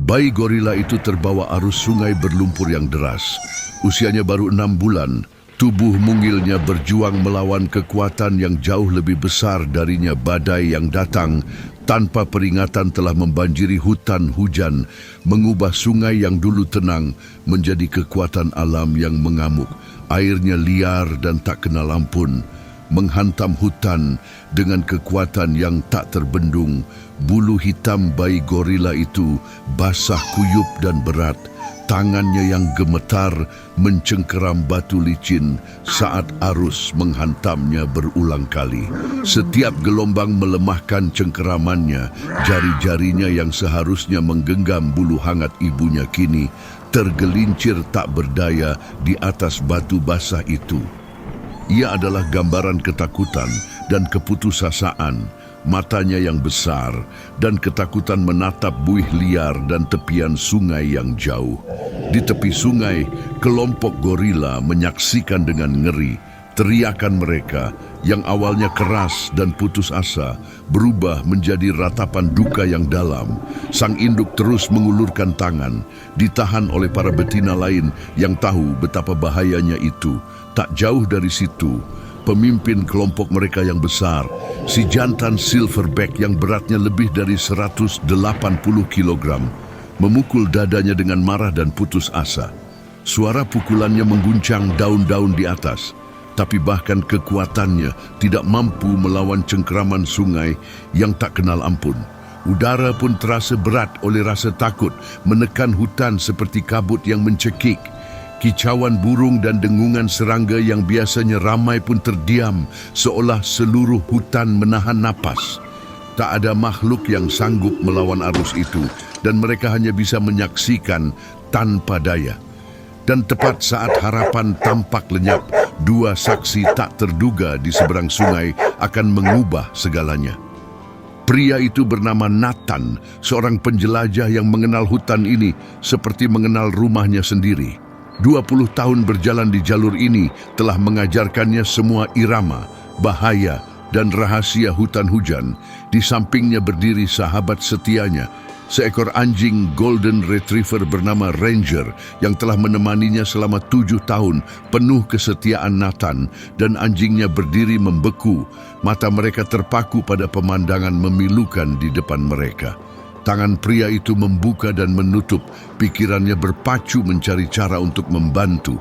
Bayi gorila itu terbawa arus sungai berlumpur yang deras. Usianya baru 6 bulan, tubuh mungilnya berjuang melawan kekuatan yang jauh lebih besar darinya. Badai yang datang tanpa peringatan telah membanjiri hutan hujan, mengubah sungai yang dulu tenang menjadi kekuatan alam yang mengamuk. Airnya liar dan tak kenal ampun, menghantam hutan dengan kekuatan yang tak terbendung. Bulu hitam bayi gorila itu basah kuyup dan berat. Tangannya yang gemetar mencengkeram batu licin saat arus menghantamnya berulang kali. Setiap gelombang melemahkan cengkeramannya. Jari-jarinya yang seharusnya menggenggam bulu hangat ibunya kini tergelincir tak berdaya di atas batu basah itu. Ia adalah gambaran ketakutan dan keputusasaan. Matanya yang besar dan ketakutan menatap buih liar dan tepian sungai yang jauh. Di tepi sungai, kelompok gorila menyaksikan dengan ngeri. Teriakan mereka yang awalnya keras dan putus asa berubah menjadi ratapan duka yang dalam. Sang induk terus mengulurkan tangan, ditahan oleh para betina lain yang tahu betapa bahayanya itu. Tak jauh dari situ, pemimpin kelompok mereka yang besar, si jantan silverback yang beratnya lebih dari 180 kilogram, memukul dadanya dengan marah dan putus asa. Suara pukulannya mengguncang daun-daun di atas, tapi bahkan kekuatannya tidak mampu melawan cengkeraman sungai yang tak kenal ampun. Udara pun terasa berat oleh rasa takut menekan hutan seperti kabut yang mencekik. Kicauan burung dan dengungan serangga yang biasanya ramai pun terdiam, seolah seluruh hutan menahan napas. Tak ada makhluk yang sanggup melawan arus itu, dan mereka hanya bisa menyaksikan tanpa daya. Dan tepat saat harapan tampak lenyap, dua saksi tak terduga di seberang sungai akan mengubah segalanya. Pria itu bernama Nathan, seorang penjelajah yang mengenal hutan ini seperti mengenal rumahnya sendiri. 20 tahun berjalan di jalur ini telah mengajarkannya semua irama, bahaya, dan rahasia hutan hujan. Di sampingnya berdiri sahabat setianya, seekor anjing golden retriever bernama Ranger yang telah menemaninya selama 7 tahun, penuh kesetiaan Nathan, dan anjingnya berdiri membeku. Mata mereka terpaku pada pemandangan memilukan di depan mereka. Tangan pria itu membuka dan menutup, pikirannya berpacu mencari cara untuk membantu.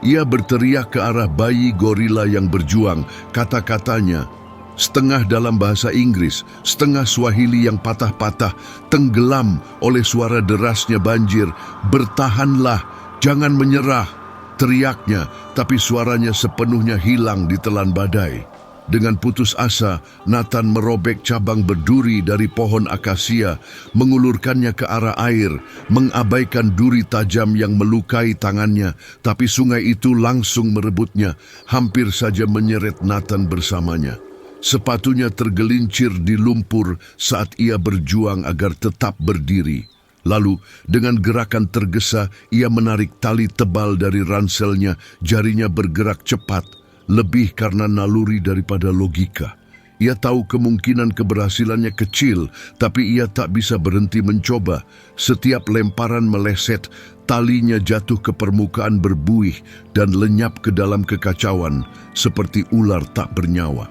Ia berteriak ke arah bayi gorila yang berjuang, kata-katanya setengah dalam bahasa Inggris, setengah Swahili yang patah-patah, tenggelam oleh suara derasnya banjir. "Bertahanlah, jangan menyerah," teriaknya, tapi suaranya sepenuhnya hilang di telan badai. Dengan putus asa, Nathan merobek cabang berduri dari pohon akasia, mengulurkannya ke arah air, mengabaikan duri tajam yang melukai tangannya, tapi sungai itu langsung merebutnya, hampir saja menyeret Nathan bersamanya. Sepatunya tergelincir di lumpur saat ia berjuang agar tetap berdiri. Lalu, dengan gerakan tergesa, ia menarik tali tebal dari ranselnya, jarinya bergerak cepat. Lebih karena naluri daripada logika. Ia tahu kemungkinan keberhasilannya kecil, tapi ia tak bisa berhenti mencoba. Setiap lemparan meleset, talinya jatuh ke permukaan berbuih dan lenyap ke dalam kekacauan, seperti ular tak bernyawa.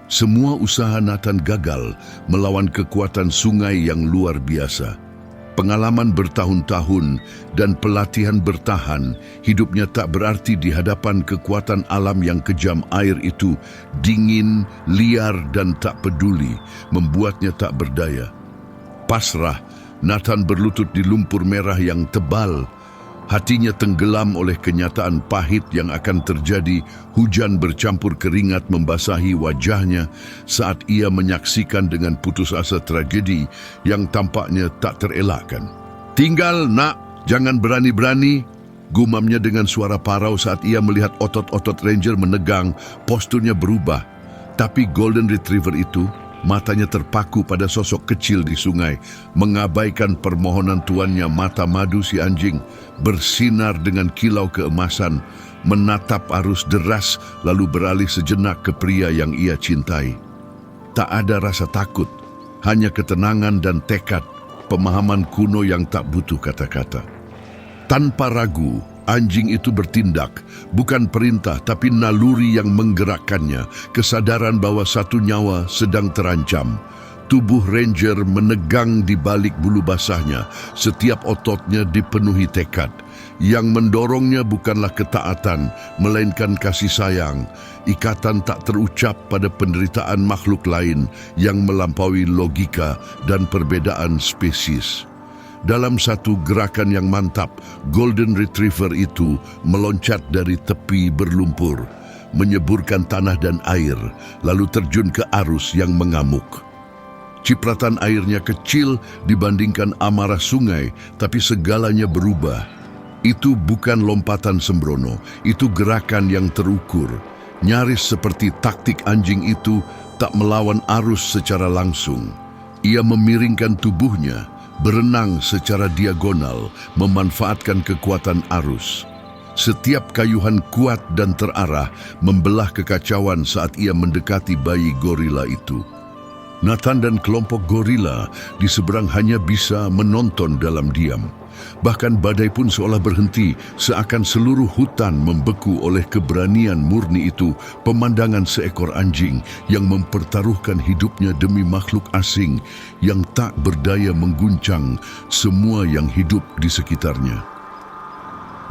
Semua usaha Nathan gagal melawan kekuatan sungai yang luar biasa. Pengalaman bertahun-tahun dan pelatihan bertahan, hidupnya tak berarti di hadapan kekuatan alam yang kejam. Air itu dingin, liar dan tak peduli, membuatnya tak berdaya. Pasrah, Nathan berlutut di lumpur merah yang tebal. Hatinya tenggelam oleh kenyataan pahit yang akan terjadi. Hujan bercampur keringat membasahi wajahnya saat ia menyaksikan dengan putus asa tragedi yang tampaknya tak terelakkan. "Tinggal, nak, jangan berani-berani," gumamnya dengan suara parau saat ia melihat otot-otot Ranger menegang, posturnya berubah. Tapi Golden Retriever itu, matanya terpaku pada sosok kecil di sungai, mengabaikan permohonan tuannya. Mata madu si anjing bersinar dengan kilau keemasan, menatap arus deras lalu beralih sejenak ke pria yang ia cintai. Tak ada rasa takut, hanya ketenangan dan tekad. pemahaman kuno yang tak butuh kata-kata. Tanpa ragu, anjing itu bertindak, bukan perintah tapi naluri yang menggerakkannya, kesadaran bahwa satu nyawa sedang terancam. Tubuh ranger menegang di balik bulu basahnya, setiap ototnya dipenuhi tekad. Yang mendorongnya bukanlah ketaatan, melainkan kasih sayang, ikatan tak terucap pada penderitaan makhluk lain yang melampaui logika dan perbedaan spesies. Dalam satu gerakan yang mantap, Golden Retriever itu meloncat dari tepi berlumpur, menyeburkan tanah dan air, lalu terjun ke arus yang mengamuk. Cipratan airnya kecil dibandingkan amarah sungai, tapi segalanya berubah. Itu bukan lompatan sembrono, itu gerakan yang terukur. Nyaris seperti taktik anjing itu tak melawan arus secara langsung. Ia memiringkan tubuhnya, berenang secara diagonal, memanfaatkan kekuatan arus. Setiap kayuhan kuat dan terarah membelah kekacauan saat ia mendekati bayi gorila itu. Nathan dan kelompok gorila di seberang hanya bisa menonton dalam diam. Bahkan badai pun seolah berhenti, seakan seluruh hutan membeku oleh keberanian murni itu, pemandangan seekor anjing yang mempertaruhkan hidupnya demi makhluk asing yang tak berdaya mengguncang semua yang hidup di sekitarnya.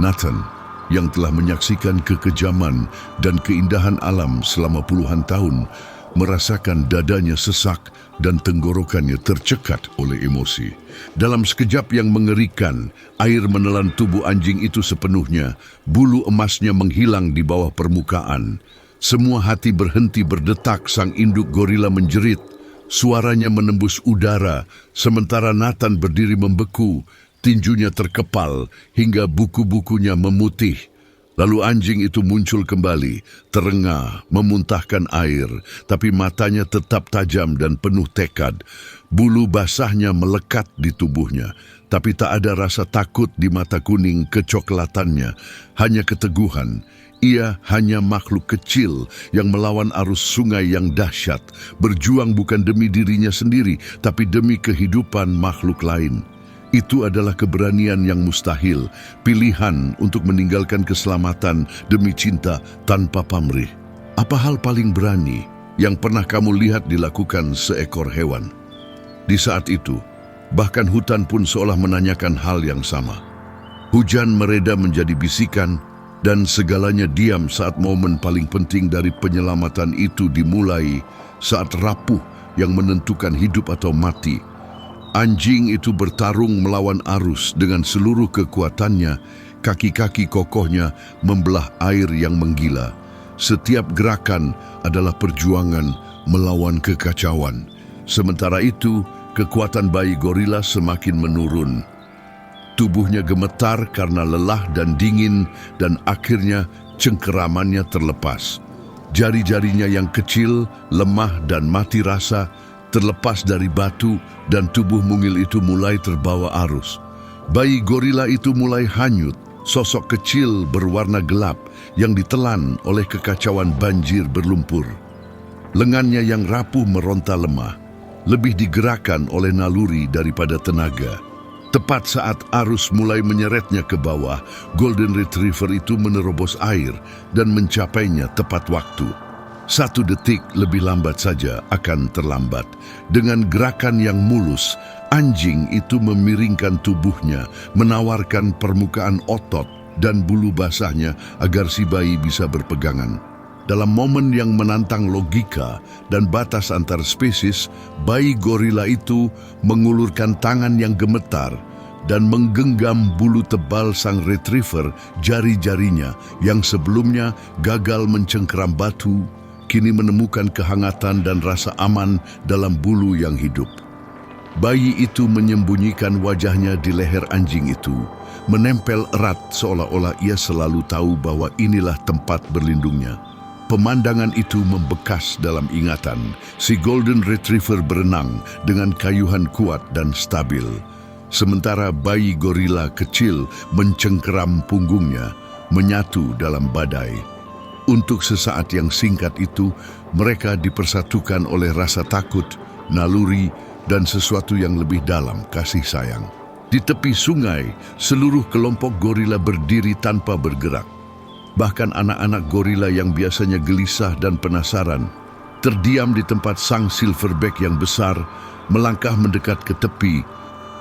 Nathan, yang telah menyaksikan kekejaman dan keindahan alam selama puluhan tahun, merasakan dadanya sesak dan tenggorokannya tercekat oleh emosi. Dalam sekejap yang mengerikan, air menelan tubuh anjing itu sepenuhnya, bulu emasnya menghilang di bawah permukaan. Semua hati berhenti berdetak, sang induk gorila menjerit. Suaranya menembus udara, sementara Nathan berdiri membeku, tinjunya terkepal hingga buku-bukunya memutih. Lalu anjing itu muncul kembali, terengah, memuntahkan air, tapi matanya tetap tajam dan penuh tekad. Bulu basahnya melekat di tubuhnya, tapi tak ada rasa takut di mata kuning kecoklatannya, hanya keteguhan. Ia hanya makhluk kecil yang melawan arus sungai yang dahsyat, berjuang bukan demi dirinya sendiri, tapi demi kehidupan makhluk lain. Itu adalah keberanian yang mustahil, pilihan untuk meninggalkan keselamatan demi cinta tanpa pamrih. Apa hal paling berani yang pernah kamu lihat dilakukan seekor hewan? Di saat itu, bahkan hutan pun seolah menanyakan hal yang sama. Hujan mereda menjadi bisikan, dan segalanya diam saat momen paling penting dari penyelamatan itu dimulai, saat rapuh yang menentukan hidup atau mati. Anjing itu bertarung melawan arus dengan seluruh kekuatannya, kaki-kaki kokohnya membelah air yang menggila. Setiap gerakan adalah perjuangan melawan kekacauan. Sementara itu, kekuatan bayi gorila semakin menurun. Tubuhnya gemetar karena lelah dan dingin, dan akhirnya cengkeramannya terlepas. Jari-jarinya yang kecil, lemah dan mati rasa, terlepas dari batu, dan tubuh mungil itu mulai terbawa arus. Bayi gorila itu mulai hanyut, sosok kecil berwarna gelap yang ditelan oleh kekacauan banjir berlumpur. Lengannya yang rapuh meronta lemah, lebih digerakkan oleh naluri daripada tenaga. Tepat saat arus mulai menyeretnya ke bawah, Golden Retriever itu menerobos air dan mencapainya tepat waktu. 1 detik lebih lambat saja akan terlambat. Dengan gerakan yang mulus, anjing itu memiringkan tubuhnya, menawarkan permukaan otot dan bulu basahnya agar si bayi bisa berpegangan. Dalam momen yang menantang logika dan batas antar spesies, bayi gorila itu mengulurkan tangan yang gemetar dan menggenggam bulu tebal sang retriever. Jari-jarinya yang sebelumnya gagal mencengkeram batu, kini menemukan kehangatan dan rasa aman dalam bulu yang hidup. Bayi itu menyembunyikan wajahnya di leher anjing itu, menempel erat seolah-olah ia selalu tahu bahwa inilah tempat berlindungnya. Pemandangan itu membekas dalam ingatan. Si Golden Retriever berenang dengan kayuhan kuat dan stabil, sementara bayi gorila kecil mencengkeram punggungnya, menyatu dalam badai. Untuk sesaat yang singkat itu, mereka dipersatukan oleh rasa takut, naluri, dan sesuatu yang lebih dalam, kasih sayang. Di tepi sungai, seluruh kelompok gorila berdiri tanpa bergerak. Bahkan anak-anak gorila yang biasanya gelisah dan penasaran, terdiam di tempat sang silverback yang besar, melangkah mendekat ke tepi.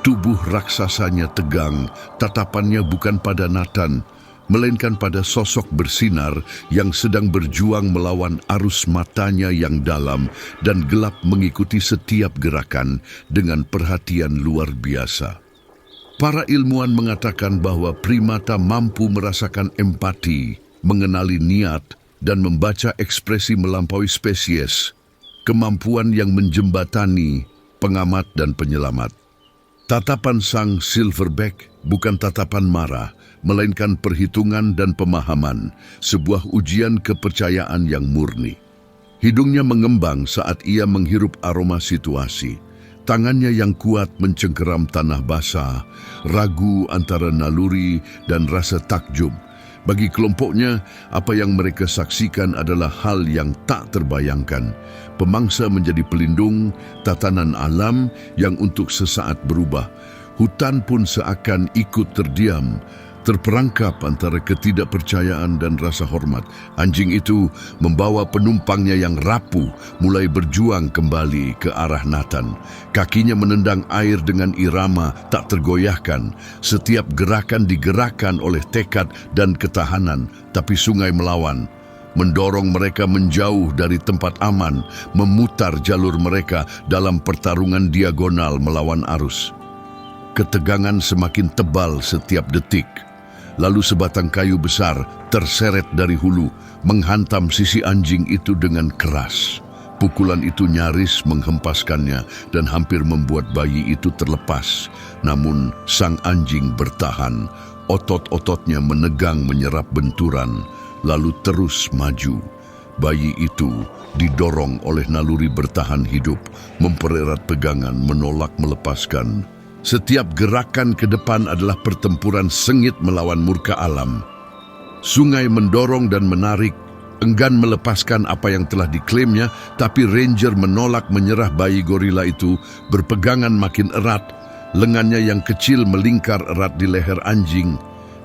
Tubuh raksasanya tegang, tatapannya bukan pada Nathan, melainkan pada sosok bersinar yang sedang berjuang melawan arus matanya yang dalam dan gelap mengikuti setiap gerakan dengan perhatian luar biasa. Para ilmuwan mengatakan bahwa primata mampu merasakan empati, mengenali niat, dan membaca ekspresi melampaui spesies, kemampuan yang menjembatani pengamat dan penyelamat. Tatapan sang silverback bukan tatapan marah, melainkan perhitungan dan pemahaman, sebuah ujian kepercayaan yang murni. Hidungnya mengembang saat ia menghirup aroma situasi. Tangannya yang kuat mencengkeram tanah basah, ragu antara naluri dan rasa takjub. Bagi kelompoknya, apa yang mereka saksikan adalah hal yang tak terbayangkan. Pemangsa menjadi pelindung, tatanan alam yang untuk sesaat berubah. Hutan pun seakan ikut terdiam, terperangkap antara ketidakpercayaan dan rasa hormat. Anjing itu membawa penumpangnya yang rapuh mulai berjuang kembali ke arah Nathan. Kakinya menendang air dengan irama tak tergoyahkan. Setiap gerakan digerakkan oleh tekad dan ketahanan, tapi sungai melawan, mendorong mereka menjauh dari tempat aman, memutar jalur mereka dalam pertarungan diagonal melawan arus. Ketegangan semakin tebal setiap detik. Lalu sebatang kayu besar terseret dari hulu, menghantam sisi anjing itu dengan keras. Pukulan itu nyaris menghempaskannya dan hampir membuat bayi itu terlepas. Namun sang anjing bertahan, otot-ototnya menegang menyerap benturan, lalu terus maju. Bayi itu didorong oleh naluri bertahan hidup, mempererat pegangan, menolak melepaskan. Setiap gerakan ke depan adalah pertempuran sengit melawan murka alam. Sungai mendorong dan menarik, enggan melepaskan apa yang telah diklaimnya, tapi Ranger menolak menyerah. Bayi gorila itu berpegangan makin erat, lengannya yang kecil melingkar erat di leher anjing.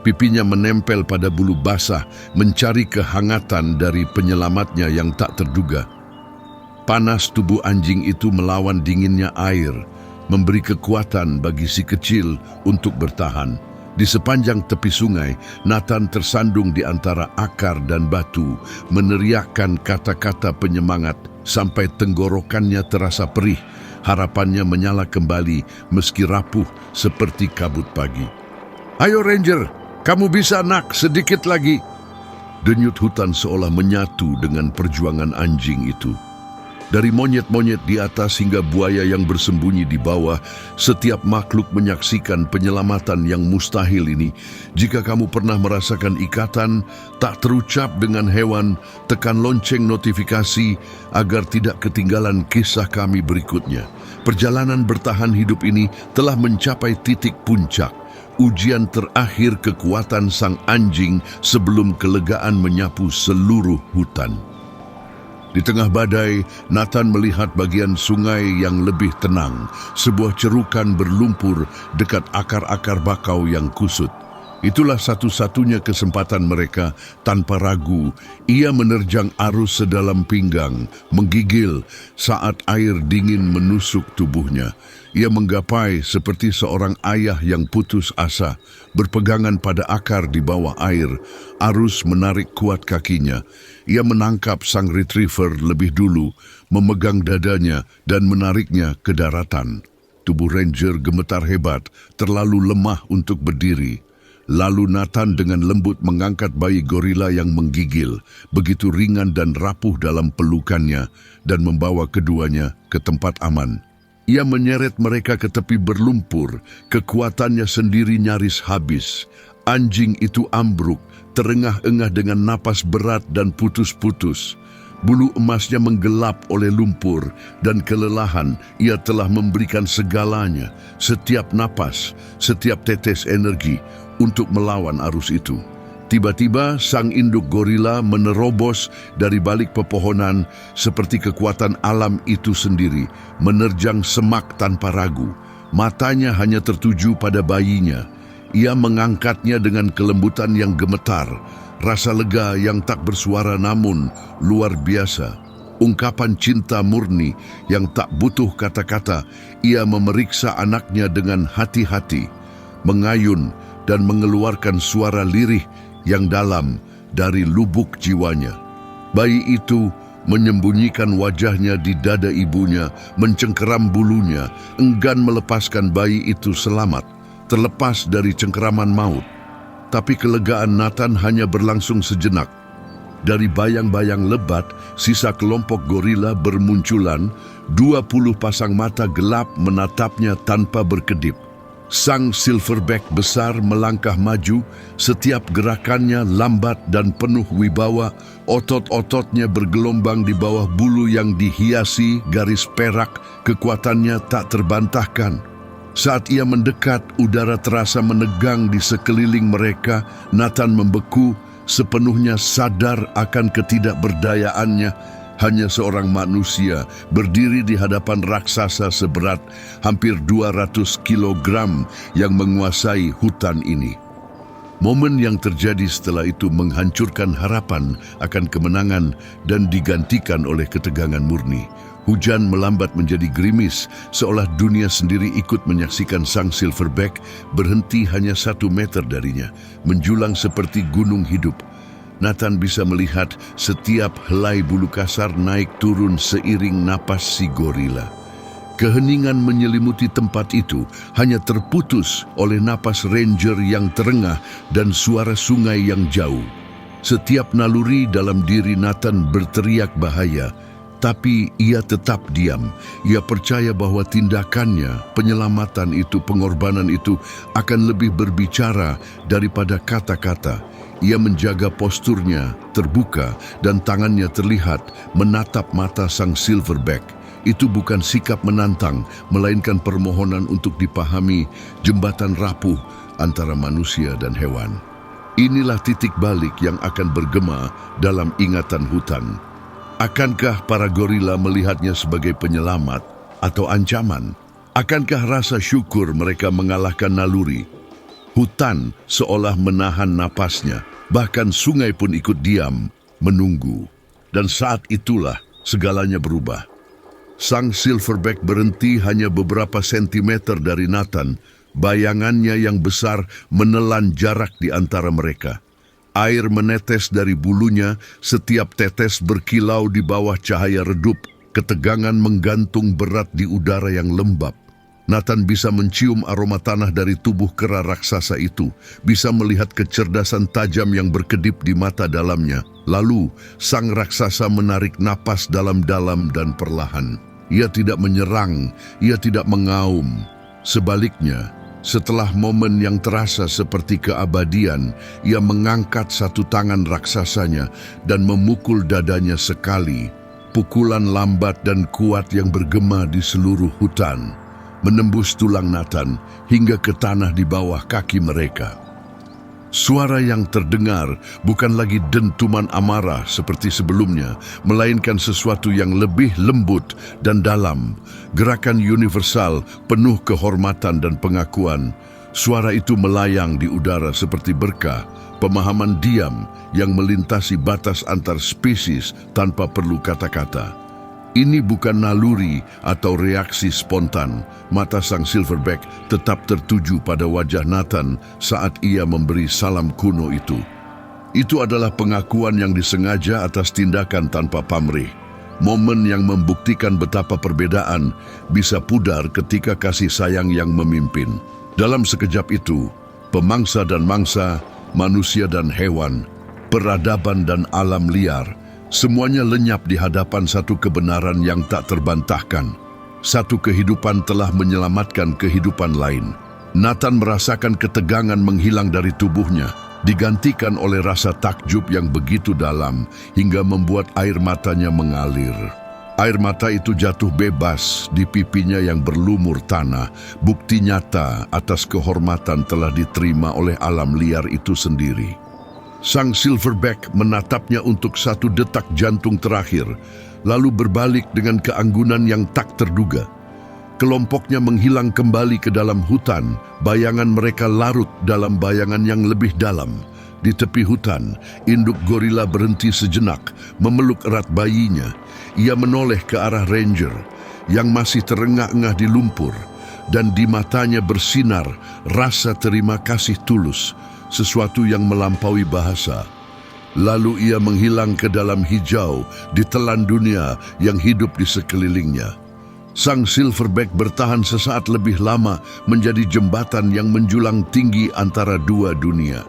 Pipinya menempel pada bulu basah, mencari kehangatan dari penyelamatnya yang tak terduga. Panas tubuh anjing itu melawan dinginnya air, memberi kekuatan bagi si kecil untuk bertahan. Di sepanjang tepi sungai, Nathan tersandung di antara akar dan batu, meneriakkan kata-kata penyemangat sampai tenggorokannya terasa perih. Harapannya menyala kembali meski rapuh seperti kabut pagi. "Ayo Ranger, kamu bisa nak, sedikit lagi." Denyut hutan seolah menyatu dengan perjuangan anjing itu. Dari monyet-monyet di atas hingga buaya yang bersembunyi di bawah, setiap makhluk menyaksikan penyelamatan yang mustahil ini. Jika kamu pernah merasakan ikatan tak terucap dengan hewan, tekan lonceng notifikasi agar tidak ketinggalan kisah kami berikutnya. Perjalanan bertahan hidup ini telah mencapai titik puncak. Ujian terakhir kekuatan sang anjing sebelum kelegaan menyapu seluruh hutan. Di tengah badai, Nathan melihat bagian sungai yang lebih tenang, sebuah cerukan berlumpur dekat akar-akar bakau yang kusut. Itulah satu-satunya kesempatan mereka. Tanpa ragu, ia menerjang arus sedalam pinggang, menggigil saat air dingin menusuk tubuhnya. Ia menggapai seperti seorang ayah yang putus asa, berpegangan pada akar di bawah air. Arus menarik kuat kakinya. Ia menangkap sang retriever lebih dulu, memegang dadanya dan menariknya ke daratan. Tubuh Ranger gemetar hebat, terlalu lemah untuk berdiri. Lalu Nathan dengan lembut mengangkat bayi gorila yang menggigil, begitu ringan dan rapuh dalam pelukannya, dan membawa keduanya ke tempat aman. Ia menyeret mereka ke tepi berlumpur, kekuatannya sendiri nyaris habis. Anjing itu ambruk, terengah-engah dengan napas berat dan putus-putus. Bulu emasnya menggelap oleh lumpur dan kelelahan. Ia telah memberikan segalanya, setiap napas, setiap tetes energi untuk melawan arus itu. Tiba-tiba sang induk gorila menerobos dari balik pepohonan seperti kekuatan alam itu sendiri, menerjang semak tanpa ragu. Matanya hanya tertuju pada bayinya. Ia mengangkatnya dengan kelembutan yang gemetar, rasa lega yang tak bersuara namun luar biasa. Ungkapan cinta murni yang tak butuh kata-kata. Ia memeriksa anaknya dengan hati-hati, mengayun dan mengeluarkan suara lirih yang dalam dari lubuk jiwanya. Bayi itu menyembunyikan wajahnya di dada ibunya, mencengkeram bulunya, enggan melepaskan bayi itu selamat, terlepas dari cengkeraman maut. Tapi kelegaan Nathan hanya berlangsung sejenak. Dari bayang-bayang lebat, sisa kelompok gorila bermunculan, 20 pasang mata gelap menatapnya tanpa berkedip. Sang silverback besar melangkah maju, setiap gerakannya lambat dan penuh wibawa, otot-ototnya bergelombang di bawah bulu yang dihiasi garis perak, kekuatannya tak terbantahkan. Saat ia mendekat, udara terasa menegang di sekeliling mereka. Nathan membeku, sepenuhnya sadar akan ketidakberdayaannya. Hanya seorang manusia berdiri di hadapan raksasa seberat hampir 200 kilogram yang menguasai hutan ini. Momen yang terjadi setelah itu menghancurkan harapan akan kemenangan dan digantikan oleh ketegangan murni. Hujan melambat menjadi gerimis, seolah dunia sendiri ikut menyaksikan sang silverback berhenti hanya 1 meter darinya, menjulang seperti gunung hidup. Nathan bisa melihat setiap helai bulu kasar naik turun seiring napas si gorila. Keheningan menyelimuti tempat itu hanya terputus oleh napas ranger yang terengah dan suara sungai yang jauh. Setiap naluri dalam diri Nathan berteriak bahaya, tapi ia tetap diam. Ia percaya bahwa tindakannya, penyelamatan itu, pengorbanan itu akan lebih berbicara daripada kata-kata. Ia menjaga posturnya terbuka dan tangannya terlihat menatap mata sang silverback. Itu bukan sikap menantang, melainkan permohonan untuk dipahami jembatan rapuh antara manusia dan hewan. Inilah titik balik yang akan bergema dalam ingatan hutan. Akankah para gorila melihatnya sebagai penyelamat atau ancaman? Akankah rasa syukur mereka mengalahkan naluri? Hutan seolah menahan napasnya, bahkan sungai pun ikut diam, menunggu. Dan saat itulah segalanya berubah. Sang silverback berhenti hanya beberapa sentimeter dari Nathan. Bayangannya yang besar menelan jarak di antara mereka. Air menetes dari bulunya, setiap tetes berkilau di bawah cahaya redup. Ketegangan menggantung berat di udara yang lembab. Nathan bisa mencium aroma tanah dari tubuh kera raksasa itu, bisa melihat kecerdasan tajam yang berkedip di mata dalamnya. Lalu, sang raksasa menarik napas dalam-dalam dan perlahan. Ia tidak menyerang, ia tidak mengaum. Sebaliknya, setelah momen yang terasa seperti keabadian, ia mengangkat satu tangan raksasanya dan memukul dadanya sekali. Pukulan lambat dan kuat yang bergema di seluruh hutan, menembus tulang Nathan hingga ke tanah di bawah kaki mereka. Suara yang terdengar bukan lagi dentuman amarah seperti sebelumnya, melainkan sesuatu yang lebih lembut dan dalam. Gerakan universal penuh kehormatan dan pengakuan. Suara itu melayang di udara seperti berkah, pemahaman diam yang melintasi batas antar spesies tanpa perlu kata-kata. Ini bukan naluri atau reaksi spontan. Mata sang silverback tetap tertuju pada wajah Nathan saat ia memberi salam kuno itu. Itu adalah pengakuan yang disengaja atas tindakan tanpa pamrih. Momen yang membuktikan betapa perbedaan bisa pudar ketika kasih sayang yang memimpin. Dalam sekejap itu, pemangsa dan mangsa, manusia dan hewan, peradaban dan alam liar, semuanya lenyap di hadapan satu kebenaran yang tak terbantahkan. Satu kehidupan telah menyelamatkan kehidupan lain. Nathan merasakan ketegangan menghilang dari tubuhnya, digantikan oleh rasa takjub yang begitu dalam hingga membuat air matanya mengalir. Air mata itu jatuh bebas di pipinya yang berlumur tanah, bukti nyata atas kehormatan telah diterima oleh alam liar itu sendiri. Sang silverback menatapnya untuk satu detak jantung terakhir, lalu berbalik dengan keanggunan yang tak terduga. Kelompoknya menghilang kembali ke dalam hutan, bayangan mereka larut dalam bayangan yang lebih dalam. Di tepi hutan, induk gorila berhenti sejenak, memeluk erat bayinya. Ia menoleh ke arah ranger, yang masih terengah-engah di lumpur, dan di matanya bersinar rasa terima kasih tulus, sesuatu yang melampaui bahasa. Lalu ia menghilang ke dalam hijau, ditelan dunia yang hidup di sekelilingnya. Sang silverback bertahan sesaat lebih lama menjadi jembatan yang menjulang tinggi antara dua dunia.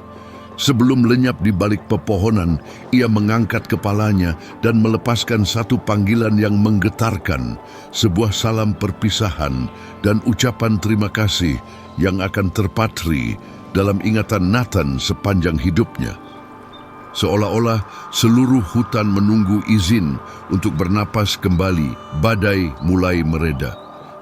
Sebelum lenyap di balik pepohonan, ia mengangkat kepalanya dan melepaskan satu panggilan yang menggetarkan, sebuah salam perpisahan dan ucapan terima kasih yang akan terpatri dalam ingatan Nathan sepanjang hidupnya. Seolah-olah seluruh hutan menunggu izin untuk bernapas kembali, badai mulai mereda.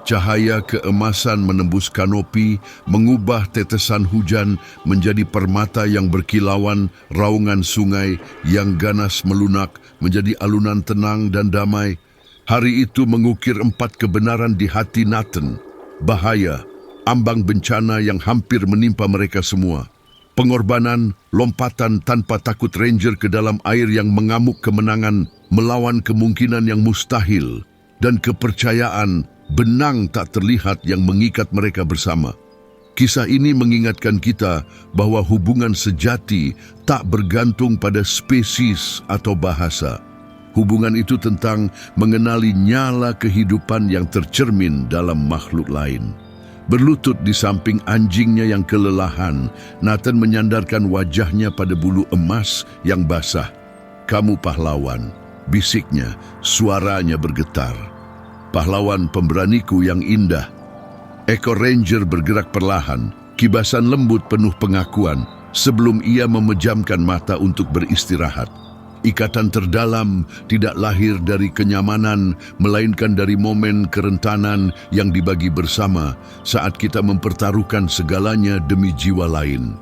Cahaya keemasan menembus kanopi, mengubah tetesan hujan menjadi permata yang berkilauan, raungan sungai yang ganas melunak menjadi alunan tenang dan damai. Hari itu mengukir 4 kebenaran di hati Nathan. Bahaya, ambang bencana yang hampir menimpa mereka semua. Pengorbanan, lompatan tanpa takut ranger ke dalam air yang mengamuk kemenangan melawan kemungkinan yang mustahil, dan kepercayaan benang tak terlihat yang mengikat mereka bersama. Kisah ini mengingatkan kita bahwa hubungan sejati tak bergantung pada spesies atau bahasa. Hubungan itu tentang mengenali nyala kehidupan yang tercermin dalam makhluk lain. Berlutut di samping anjingnya yang kelelahan, Nathan menyandarkan wajahnya pada bulu emas yang basah. "Kamu pahlawan," bisiknya, suaranya bergetar. "Pahlawan pemberaniku yang indah." Ekor ranger bergerak perlahan, kibasan lembut penuh pengakuan, sebelum ia memejamkan mata untuk beristirahat. Ikatan terdalam tidak lahir dari kenyamanan, melainkan dari momen kerentanan yang dibagi bersama saat kita mempertaruhkan segalanya demi jiwa lain.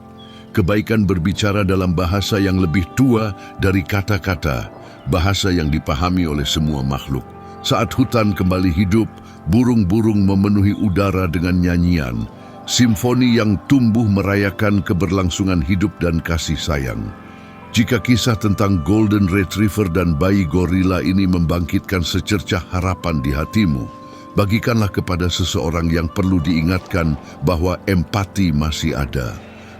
Kebaikan berbicara dalam bahasa yang lebih tua dari kata-kata, bahasa yang dipahami oleh semua makhluk. Saat hutan kembali hidup, burung-burung memenuhi udara dengan nyanyian, simfoni yang tumbuh merayakan keberlangsungan hidup dan kasih sayang. Jika kisah tentang Golden Retriever dan bayi gorila ini membangkitkan secercah harapan di hatimu, bagikanlah kepada seseorang yang perlu diingatkan bahwa empati masih ada.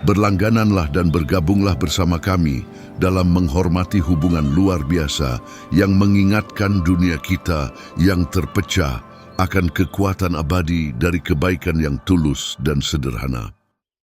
Berlanggananlah dan bergabunglah bersama kami dalam menghormati hubungan luar biasa yang mengingatkan dunia kita yang terpecah akan kekuatan abadi dari kebaikan yang tulus dan sederhana.